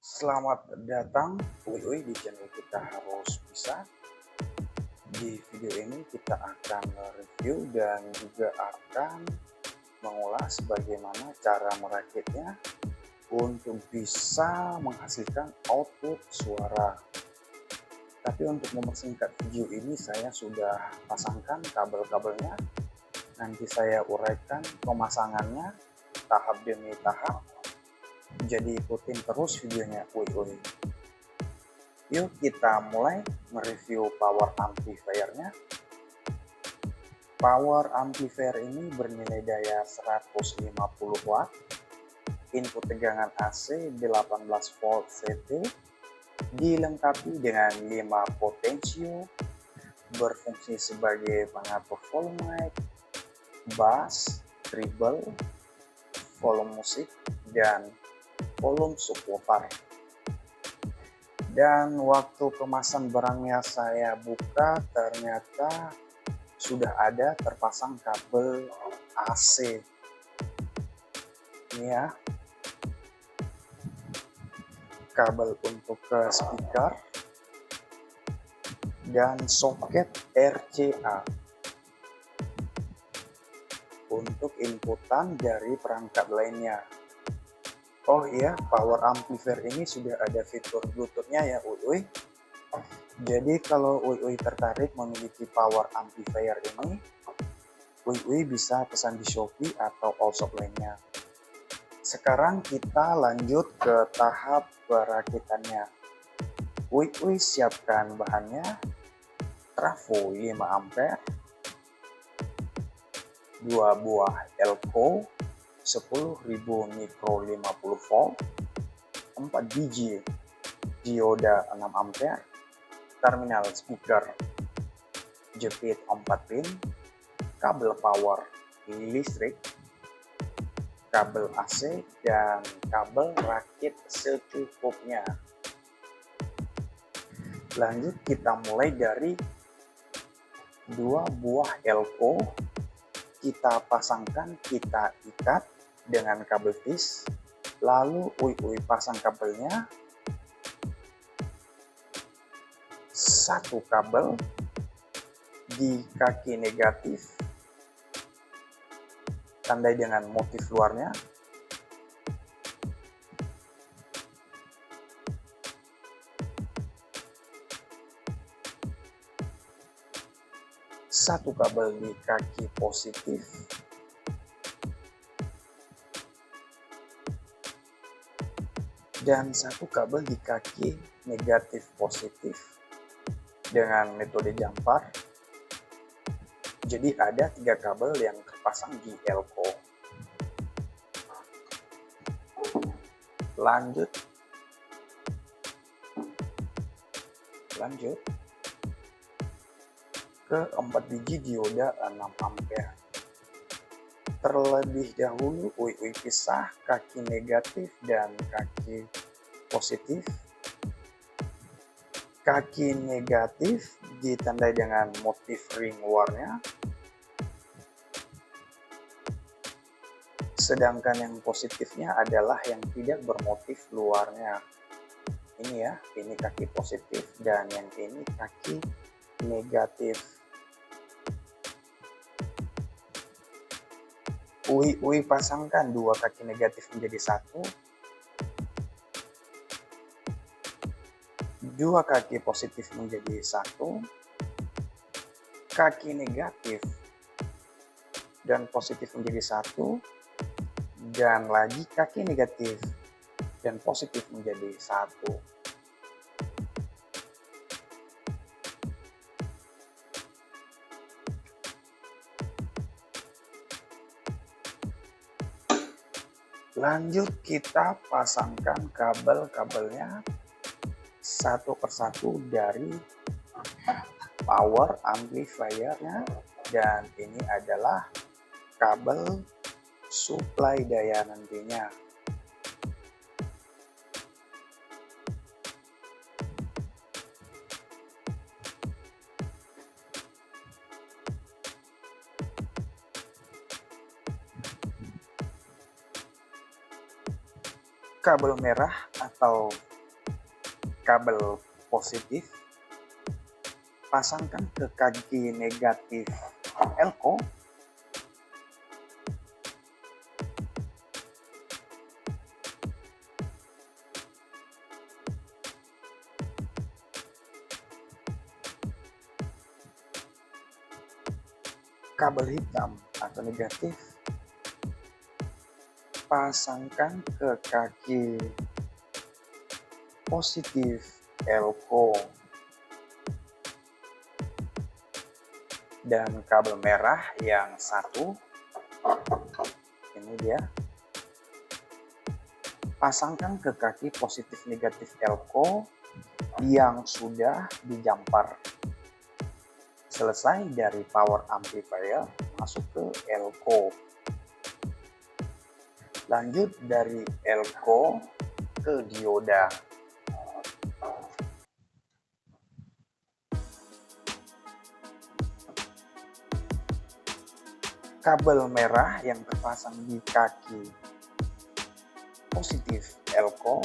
Selamat datang di channel kita harus bisa. Di video ini kita akan review dan juga akan mengulas bagaimana cara merakitnya untuk bisa menghasilkan output suara. Tapi untuk mempersingkat video ini saya sudah pasangkan kabel-kabelnya. Nanti saya uraikan pemasangannya tahap demi tahap. Jadi ikutin terus videonya. Yuk kita mulai mereview power amplifier-nya. Power amplifier ini bernilai daya 150 watt, input tegangan AC 18 volt CT, dilengkapi dengan 5 potensio, berfungsi sebagai pengatur volume mic, bass, treble, volume musik, dan volume subwoofer. Dan waktu kemasan barangnya saya buka, ternyata sudah ada terpasang kabel AC. Ini ya, kabel untuk ke speaker dan soket RCA untuk inputan dari perangkat lainnya. Oh iya, power amplifier ini sudah ada fitur Bluetooth-nya ya, Jadi kalau tertarik memiliki power amplifier ini, bisa pesan di Shopee atau Allshop lainnya. Sekarang kita lanjut ke tahap perakitannya. Siapkan bahannya: trafo 5 ampere, 2 buah elko 10.000 mikro 50 volt, 4 biji dioda 6 ampere, terminal speaker, jepit 4 pin, kabel power listrik, kabel AC, dan kabel rakit secukupnya. Lanjut kita mulai dari 2 buah elko, kita pasangkan, kita ikat dengan kabel tis, lalu pasang kabelnya, satu kabel di kaki negatif, tandai dengan motif luarnya, satu kabel di kaki positif, dan satu kabel di kaki negatif positif dengan metode jumper. Jadi ada 3 kabel yang terpasang di elko. Lanjut ke 4 biji dioda 6 ampere. Terlebih dahulu pisah kaki negatif dan kaki positif. Kaki negatif ditandai dengan motif ring luarnya, sedangkan yang positifnya adalah yang tidak bermotif luarnya. Ini ya, ini kaki positif dan yang ini kaki negatif. Pasangkan 2 kaki negatif menjadi 1, 2 kaki positif menjadi 1, kaki negatif dan positif menjadi 1, dan lagi kaki negatif dan positif menjadi 1. Lanjut kita pasangkan kabel-kabelnya satu persatu dari power amplifier-nya, dan ini adalah kabel suplai daya nantinya. Kabel merah atau kabel positif pasangkan ke kaki negatif elko. Kabel hitam atau negatif pasangkan ke kaki positif elko, dan kabel merah yang satu ini dia pasangkan ke kaki positif negatif elko yang sudah dijampar. Selesai dari power amplifier masuk ke elko. Lanjut dari elko ke dioda. Kabel merah yang terpasang di kaki positif elko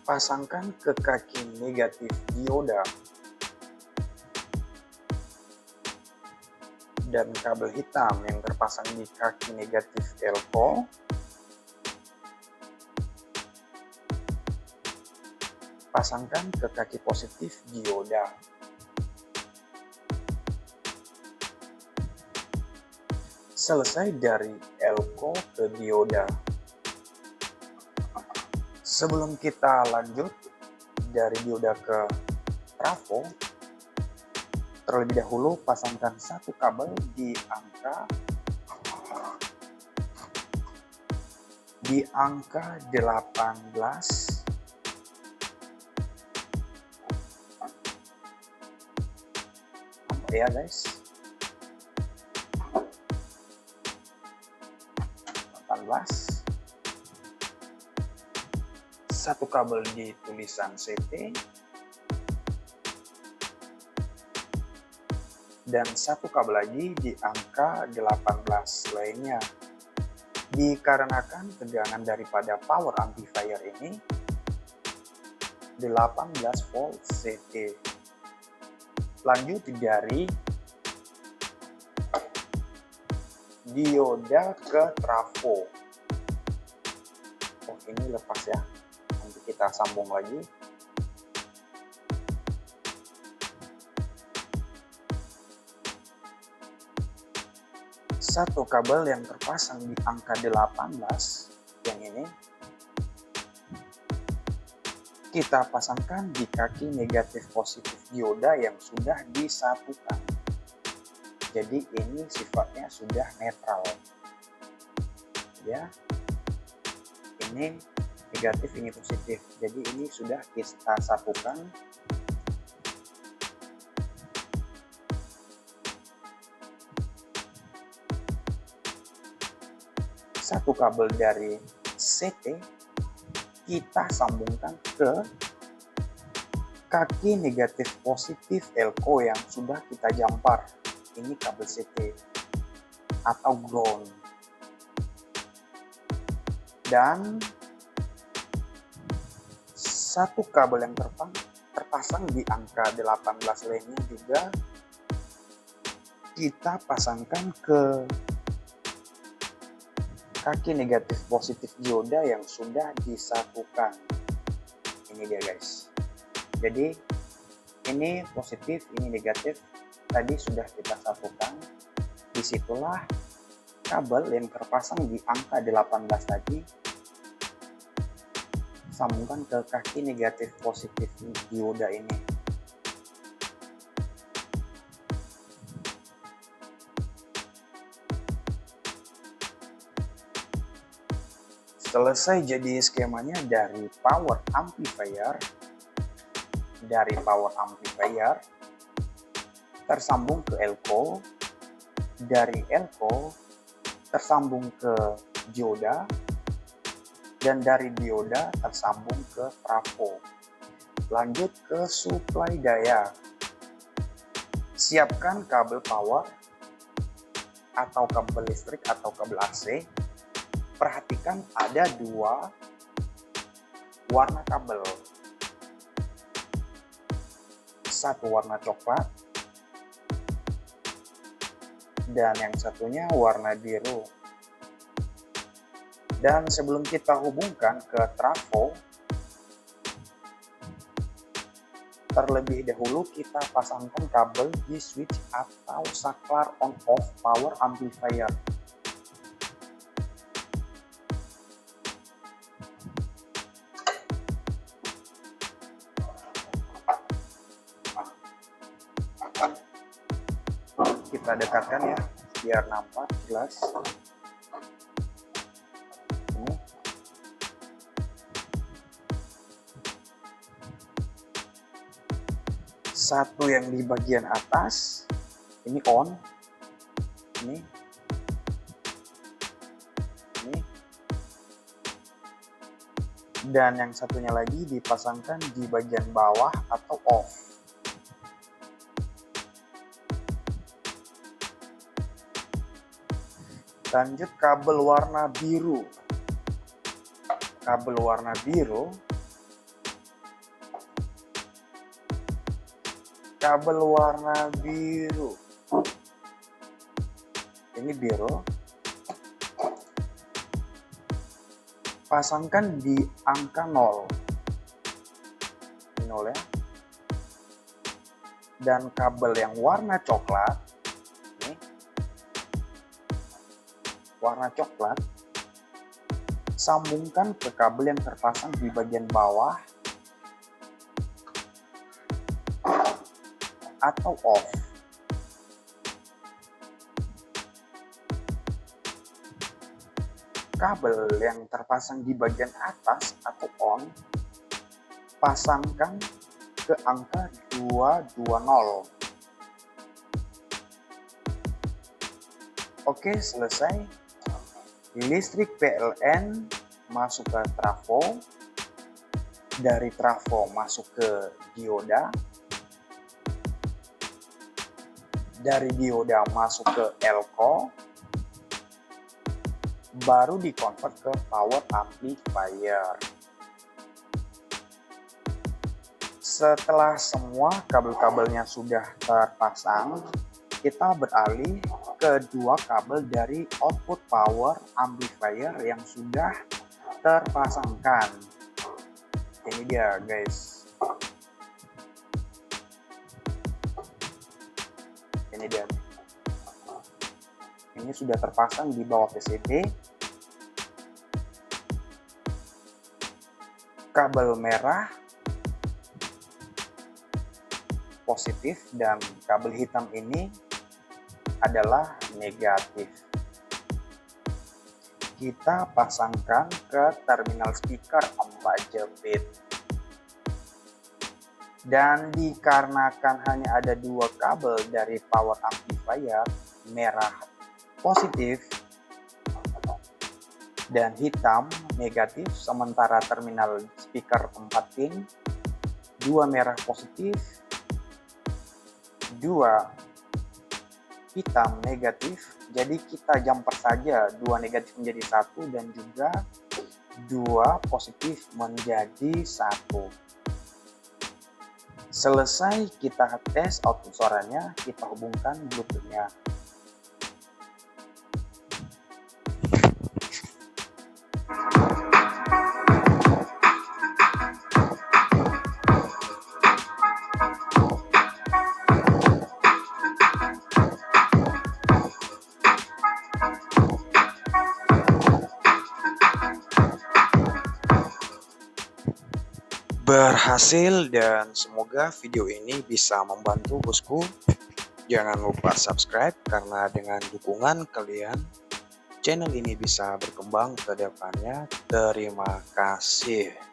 pasangkan ke kaki negatif dioda, dan kabel hitam yang terpasang di kaki negatif elko pasangkan ke kaki positif dioda. Selesai dari elko ke dioda. Sebelum kita lanjut dari dioda ke trafo, terlebih dahulu pasangkan satu kabel di angka 18 ya guys, 18. Satu kabel di tulisan CT dan satu kabel lagi di angka 18 lainnya. Dikarenakan tegangan daripada power amplifier ini 18 volt CT. Lanjut dari dioda ke trafo. Oh, ini lepas ya. Nanti kita sambung lagi. Satu kabel yang terpasang di angka 18 yang ini kita pasangkan di kaki negatif positif dioda yang sudah disatukan. Jadi ini sifatnya sudah netral. Ya. Ini negatif, ini positif. Jadi ini sudah kita satukan. Satu kabel dari CT kita sambungkan ke kaki negatif positif elko yang sudah kita jampar. Ini kabel CT atau ground. Dan satu kabel yang terpasang di angka 18 lainnya juga kita pasangkan ke kaki negatif positif dioda yang sudah disatukan. Ini dia guys. Jadi ini positif, ini negatif. Tadi sudah kita satukan. Disitulah kabel yang terpasang di angka 18 tadi sambungkan ke kaki negatif positif dioda ini. Selesai jadi skemanya dari power amplifier. Dari power amplifier tersambung ke elko, dari elko tersambung ke dioda, dan dari dioda tersambung ke trafo. Lanjut ke suplai daya. Siapkan kabel power atau kabel listrik atau kabel AC, perhatikan ada dua warna kabel. Satu warna coklat dan yang satunya warna biru. Dan sebelum kita hubungkan ke trafo, terlebih dahulu kita pasangkan kabel di switch atau saklar on off power amplifier. Kita dekatkan ya biar nampak jelas. Ini satu yang di bagian atas ini on, ini dan yang satunya lagi dipasangkan di bagian bawah atau off. Lanjut kabel warna biru. Kabel warna biru. Kabel warna biru. Ini biru. Pasangkan di angka 0. Ini 0 ya. Dan kabel yang warna coklat, ini warna coklat, sambungkan ke kabel yang terpasang di bagian bawah atau off. Kabel yang terpasang di bagian atas atau on, pasangkan ke angka 220. Oke, selesai. Listrik PLN masuk ke trafo, dari trafo masuk ke dioda, dari dioda masuk ke elko, baru dikonvert ke power amplifier. Setelah semua kabel-kabelnya sudah terpasang, kita beralih ke dua kabel dari output power amplifier yang sudah terpasangkan. Ini dia guys. Ini dia. Ini sudah terpasang di bawah PCB. Kabel merah positif dan kabel hitam ini adalah negatif. Kita pasangkan ke terminal speaker 4 jepit. Dan dikarenakan hanya ada dua kabel dari power amplifier, merah positif dan hitam negatif, sementara terminal speaker 4 pin, dua merah positif, dua hitam negatif. Jadi kita jumper saja, dua negatif menjadi satu dan juga dua positif menjadi satu. Selesai kita tes output suaranya, kita hubungkan bluetoothnya. Berhasil dan semoga video ini bisa membantu bosku. Jangan lupa subscribe karena dengan dukungan kalian channel ini bisa berkembang ke depannya. Terima kasih.